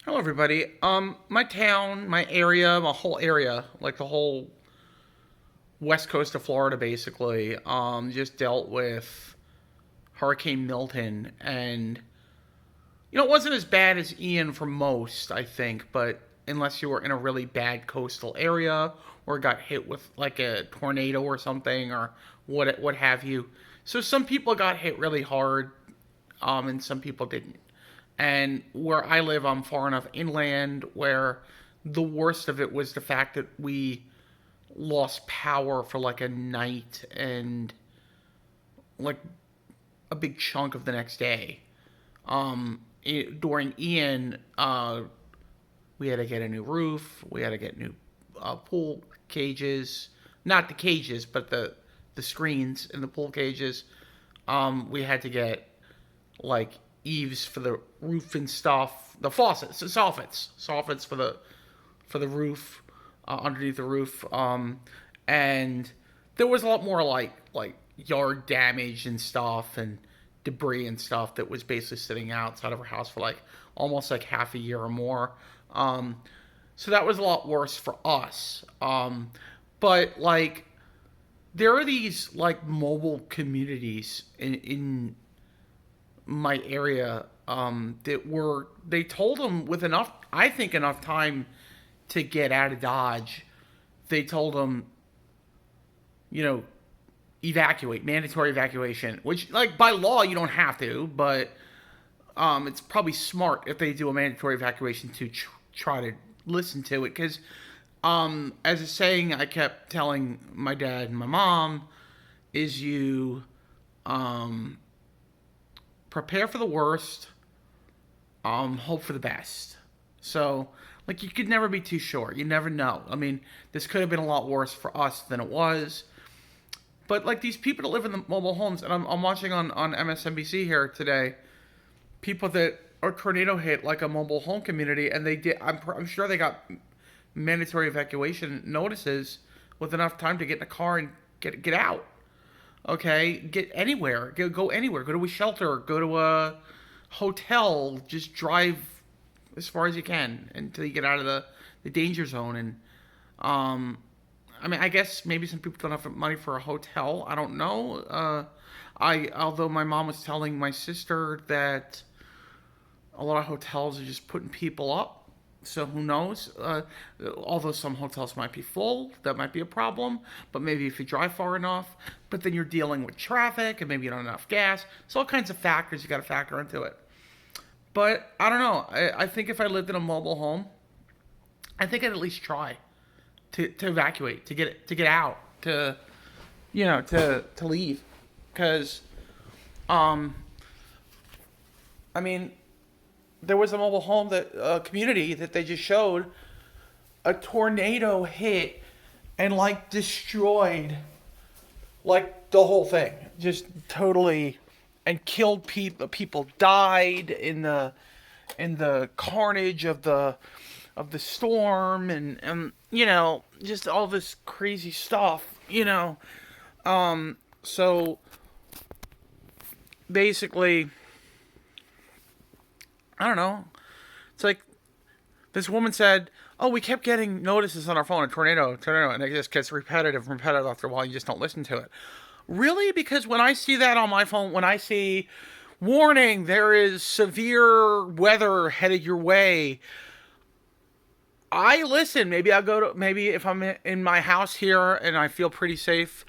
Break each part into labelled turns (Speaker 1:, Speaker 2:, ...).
Speaker 1: Hello, everybody. My town, my area, my whole area, like the whole west coast of Florida, basically, just dealt with Hurricane Milton, and it wasn't as bad as Ian for most, I think, but unless you were in a really bad coastal area or got hit with like a tornado or something or what have you. So some people got hit really hard, and some people didn't. And where I live, I'm far enough inland where the worst of it was the fact that we lost power for like a night and like a big chunk of the next day. During Ian, we had to get a new roof. We had to get new pool cages, not the cages, but the screens in the pool cages. We had to get like eaves for the roof and stuff, the faucets, the soffits for the roof, underneath the roof. And there was a lot more like yard damage and stuff and debris and stuff that was basically sitting outside of our house for like almost like half a year or more. So that was a lot worse for us. But like there are these like mobile communities in my area they told them with enough, I think, enough time to get out of Dodge. They told them, you know, evacuate, mandatory evacuation, which like by law you don't have to, but it's probably smart if they do a mandatory evacuation to try to listen to it because as a saying I kept telling my dad and my mom is you prepare for the worst, hope for the best. So, like, you could never be too sure. You never know. I mean, this could have been a lot worse for us than it was. But, like, these people that live in the mobile homes, and I'm watching on MSNBC here today, people that are tornado hit, like a mobile home community, and they did, I'm sure they got mandatory evacuation notices with enough time to get in a car and get out. Okay, get anywhere, go anywhere, go to a shelter, go to a hotel, just drive as far as you can until you get out of the danger zone. And I mean, I guess maybe some people don't have money for a hotel. I don't know. Although my mom was telling my sister that a lot of hotels are just putting people up. So who knows? Although some hotels might be full, that might be a problem. But maybe if you drive far enough, but then you're dealing with traffic and maybe you don't have enough gas. So all kinds of factors you got to factor into it. But I don't know. I think if I lived in a mobile home, I think I'd at least try to evacuate, to get out, to leave, because I mean, there was a mobile home that community that they just showed a tornado hit and like destroyed like the whole thing, just totally, and killed people. People died in the carnage of the storm, and just all this crazy stuff. So basically, I don't know. It's like this woman said, "Oh, we kept getting notices on our phone, a tornado, and it just gets repetitive after a while. You just don't listen to it." Really? Because when I see that on my phone, when I see warning, there is severe weather headed your way, I listen. Maybe if I'm in my house here and I feel pretty safe,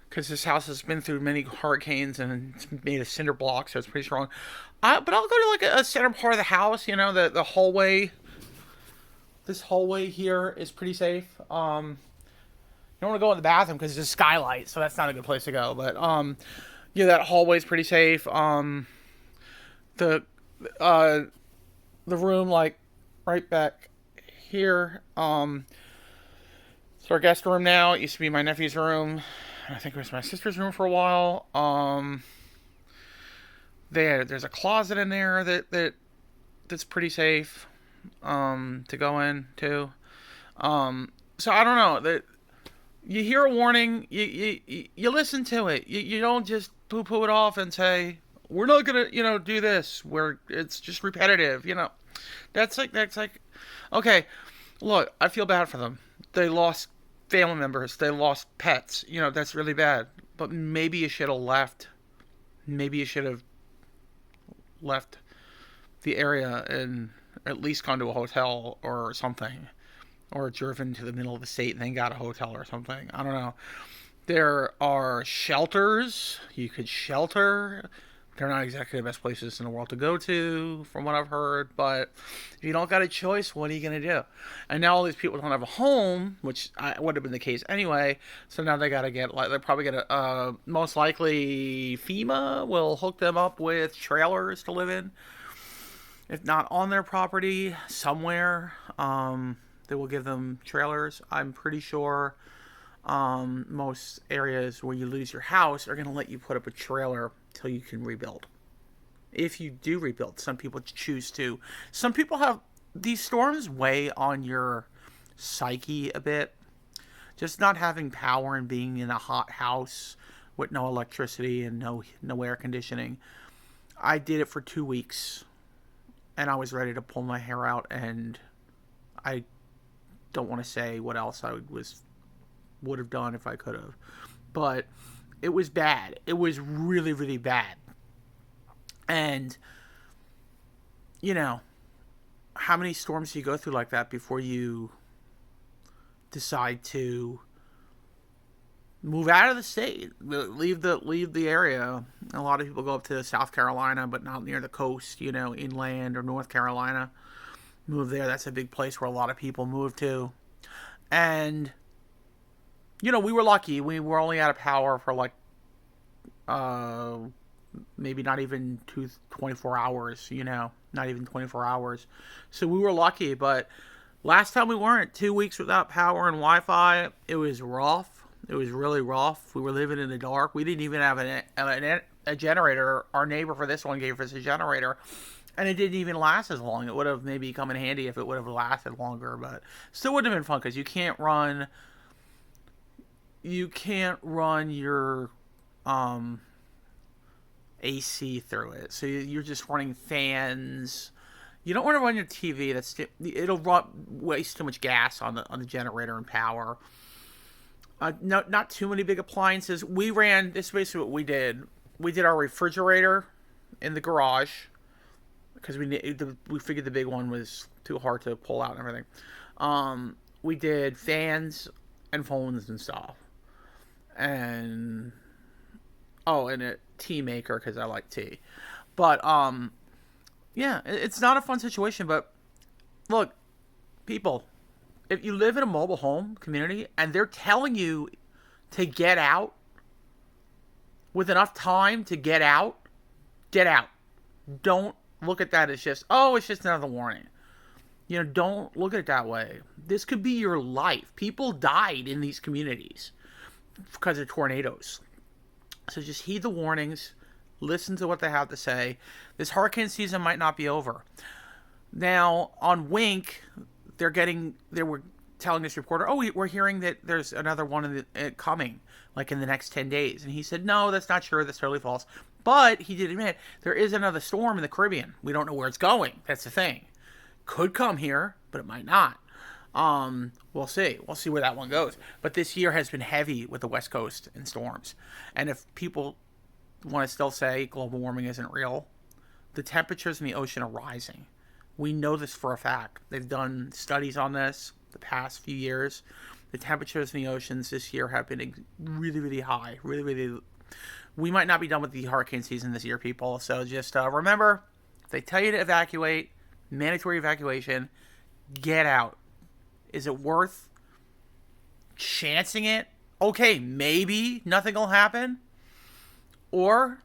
Speaker 1: because this house has been through many hurricanes and it's made of cinder blocks, so it's pretty strong. But I'll go to like a center part of the house, the hallway. This hallway here is pretty safe. You don't want to go in the bathroom because it's a skylight, so that's not a good place to go. But that hallway is pretty safe. The room like right back here. It's our guest room now. It used to be my nephew's room. I think it was my sister's room for a while. There's a closet in there that's pretty safe to go in too. So I don't know. That you hear a warning, you listen to it. You don't just poo-poo it off and say we're not gonna do this where it's just repetitive. That's like okay. Look, I feel bad for them. They lost family members. They lost pets. That's really bad. But maybe you should have left. Maybe you should have left the area and at least gone to a hotel or something, or driven to the middle of the state and then got a hotel or something. I don't know. There are shelters. You could shelter. They're not exactly the best places in the world to go to, from what I've heard. But if you don't got a choice, what are you going to do? And now all these people don't have a home, which would have been the case anyway. So now they got to get, like, they're probably going to, most likely FEMA will hook them up with trailers to live in. If not on their property, somewhere, they will give them trailers. I'm pretty sure most areas where you lose your house are going to let you put up a trailer till you can rebuild. If you do rebuild, some people choose to. Some people have these storms weigh on your psyche a bit. Just not having power and being in a hot house with no electricity and no air conditioning. I did it for 2 weeks, and I was ready to pull my hair out, and I don't want to say what else I would have done if I could have. But it was bad. It was really, really bad. And, how many storms do you go through like that before you decide to move out of the state, leave the area? A lot of people go up to South Carolina, but not near the coast, inland, or North Carolina. Move there. That's a big place where a lot of people move to. And we were lucky. We were only out of power for like, maybe not even 24 hours, not even 24 hours. So we were lucky, but last time we weren't. 2 weeks without power and Wi-Fi. It was rough. It was really rough. We were living in the dark. We didn't even have a generator. Our neighbor for this one gave us a generator, and it didn't even last as long. It would have maybe come in handy if it would have lasted longer, but still wouldn't have been fun because you can't run your AC through it. So you're just running fans. You don't want to run your TV. It'll waste too much gas on the generator and power. Not too many big appliances. This is basically what we did. We did our refrigerator in the garage because we figured the big one was too hard to pull out and everything. We did fans and phones and stuff. And a tea maker because I like tea. But yeah, it's not a fun situation. But look, people, if you live in a mobile home community and they're telling you to get out with enough time to get out, get out. Don't look at that as it's just another warning. Don't look at it that way. This could be your life. People died in these communities because of tornadoes. So just heed the warnings. Listen to what they have to say. This hurricane season might not be over. Now, on Wink, they were telling this reporter, we're hearing that there's another one coming, like in the next 10 days. And he said, no, that's not sure. That's totally false. But he did admit there is another storm in the Caribbean. We don't know where it's going. That's the thing. Could come here, but it might not. We'll see. We'll see where that one goes. But this year has been heavy with the West Coast and storms. And if people want to still say global warming isn't real, the temperatures in the ocean are rising. We know this for a fact. They've done studies on this the past few years. The temperatures in the oceans this year have been really, really high. Really, really. We might not be done with the hurricane season this year, people. So just remember, if they tell you to evacuate, mandatory evacuation, get out. Is it worth chancing it? Okay, maybe nothing will happen. Or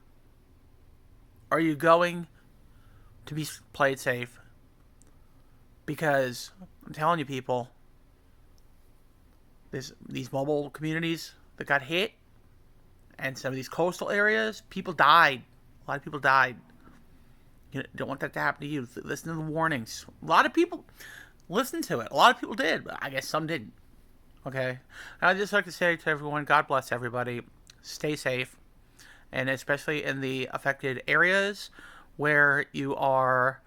Speaker 1: are you going to play it safe? Because I'm telling you, people, these mobile communities that got hit and some of these coastal areas, people died. A lot of people died. You don't want that to happen to you. Listen to the warnings. A lot of people listened to it. A lot of people did, but I guess some didn't. Okay? I'd just like to say to everyone, God bless everybody. Stay safe. And especially in the affected areas where you are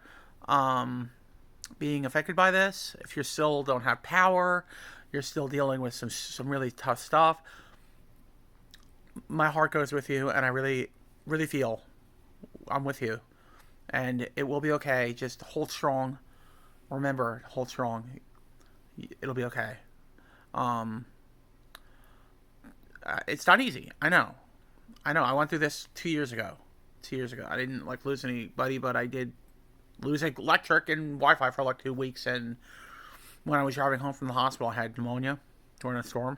Speaker 1: being affected by this, if you still don't have power, you're still dealing with some really tough stuff, my heart goes with you, and I really feel I'm with you, and it will be okay. Just hold strong. Remember, hold strong. It'll be okay. Um, it's not easy. I know. I know. I went through this 2 years ago. 2 years ago, I didn't like lose anybody, but I did lose electric and Wi-Fi for like 2 weeks. And when I was driving home from the hospital, I had pneumonia during a storm.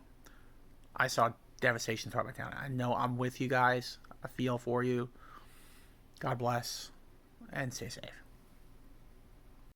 Speaker 1: I saw devastation throughout my town. I know I'm with you guys. I feel for you. God bless, and stay safe.